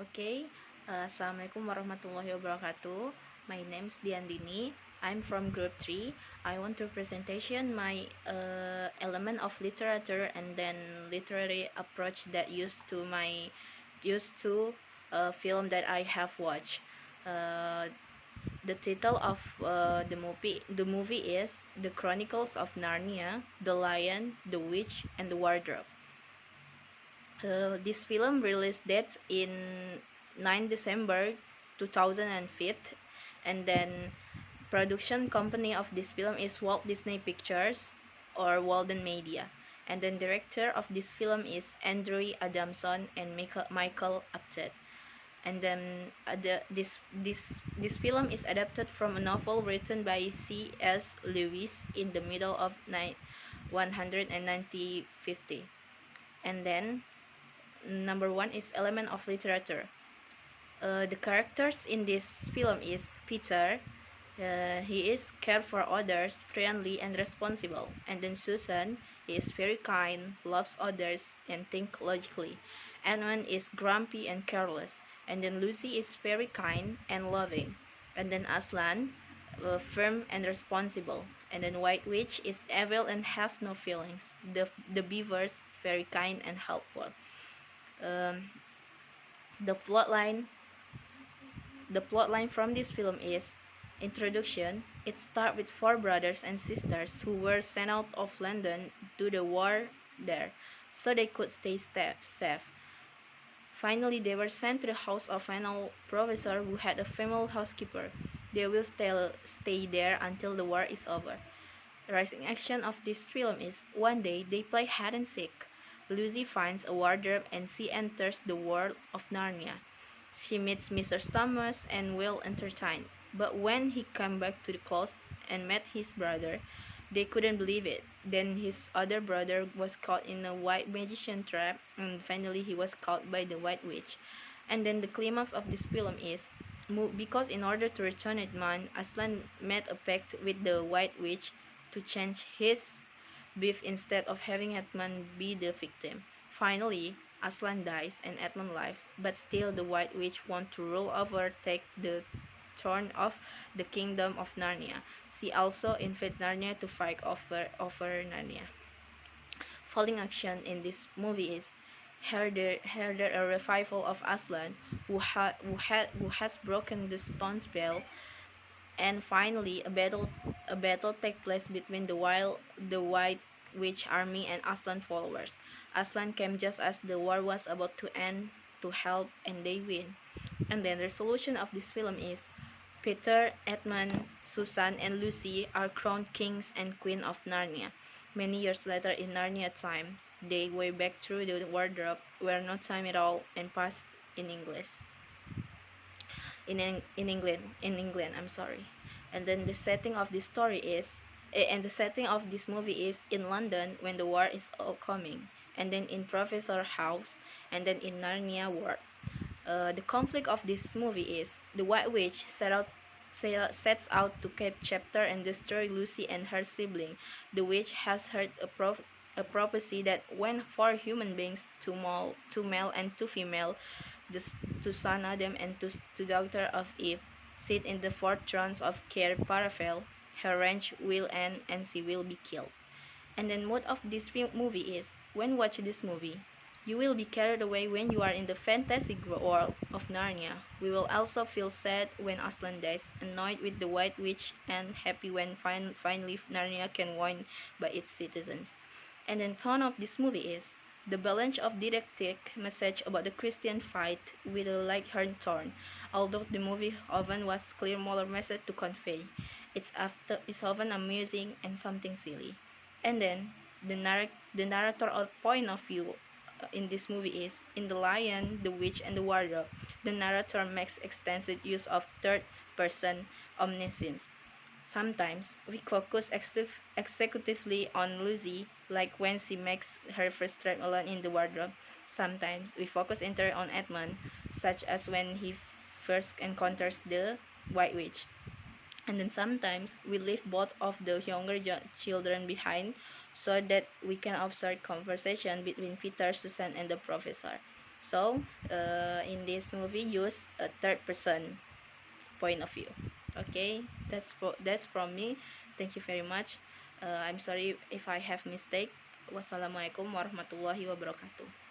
Okay, Assalamualaikum warahmatullahi wabarakatuh. My name is Diandini. I'm from Group 3. I want to presentation my element of literature and then literary approach that used to film that I have watched. Uh, the title of the movie is The Chronicles of Narnia, The Lion, the Witch, and the Wardrobe. This film released date in 9 December 2005, and then production company of this film is Walt Disney Pictures or Walden Media, and then director of this film is Andrew Adamson and Michael Apted. And then this film is adapted from a novel written by C.S. Lewis in the middle of 150. And then number one is element of literature. The characters in this film is Peter. He is care for others, friendly and responsible. And then Susan, he is very kind, loves others, and think logically. Edmund is grumpy and careless. And then Lucy is very kind and loving. And then Aslan, firm and responsible. And then White Witch is evil and have no feelings. The Beavers, very kind and helpful. Um, the plotline the plotline from this film is introduction. It starts with four brothers and sisters who were sent out of London to the war there so they could stay safe. Finally, they were sent to the house of an old professor who had a female housekeeper. They will stay there until the war is over. The rising action of this film is one day they play hide and seek. Lucy finds a wardrobe and she enters the world of Narnia. She meets Mr. Thomas and will entertain. But when he came back to the closet and met his brother, they couldn't believe it. Then his other brother was caught in a white magician trap, and finally he was caught by the White Witch. And then the climax of this film is because in order to return Edmund, Aslan made a pact with the White Witch to change his beef instead of having Edmund be the victim. Finally, Aslan dies and Edmund lives, but still the White Witch wants to take the throne of the kingdom of Narnia. She also invites Narnia to fight over Narnia. Falling action in this movie is here a revival of Aslan who has broken the stone spell, and finally a battle takes place between the White Witch army and Aslan followers. Aslan came just as the war was about to end to help, and they win. And then the resolution of this film is Peter, Edmund, Susan, and Lucy are crowned kings and queen of Narnia. Many years later in Narnia time, they way back through the wardrobe were no time at all and passed in English. In England, I'm sorry. And then the setting of this story is and the setting of this movie is in London when the war is all coming, and then in Professor House, and then in Narnia world. The conflict of this movie is the White Witch sets out to capture and destroy Lucy and her sibling. The witch has heard a prophecy that when four human beings, two male and two female, to son Adam and to daughter of Eve, sit in the four thrones of Care Paraphel, her reign will end and she will be killed. And then mood of this movie is when watch this movie, you will be carried away when you are in the fantastic world of Narnia. We will also feel sad when Aslan dies, annoyed with the White Witch, and happy when finally Narnia can win by its citizens. And then tone of this movie is the balance of didactic message about the Christian fight with a Leghorn tone. Although the movie often was clear moral message to convey, it's often amusing and something silly. And then the narrator or point of view in this movie is in The Lion, the Witch, and the Wardrobe. The narrator makes extensive use of third-person omniscience. Sometimes we focus executively on Lucy, like when she makes her first trip alone in the wardrobe. Sometimes we focus entirely on Edmund, such as when he first encounters the White Witch. And then sometimes we leave both of the younger children behind so that we can observe conversation between Peter, Susan, and the professor. So in this movie, use a third person point of view. Okay, that's from me. Thank you very much. I'm sorry if I have mistake. Wassalamualaikum warahmatullahi wabarakatuh.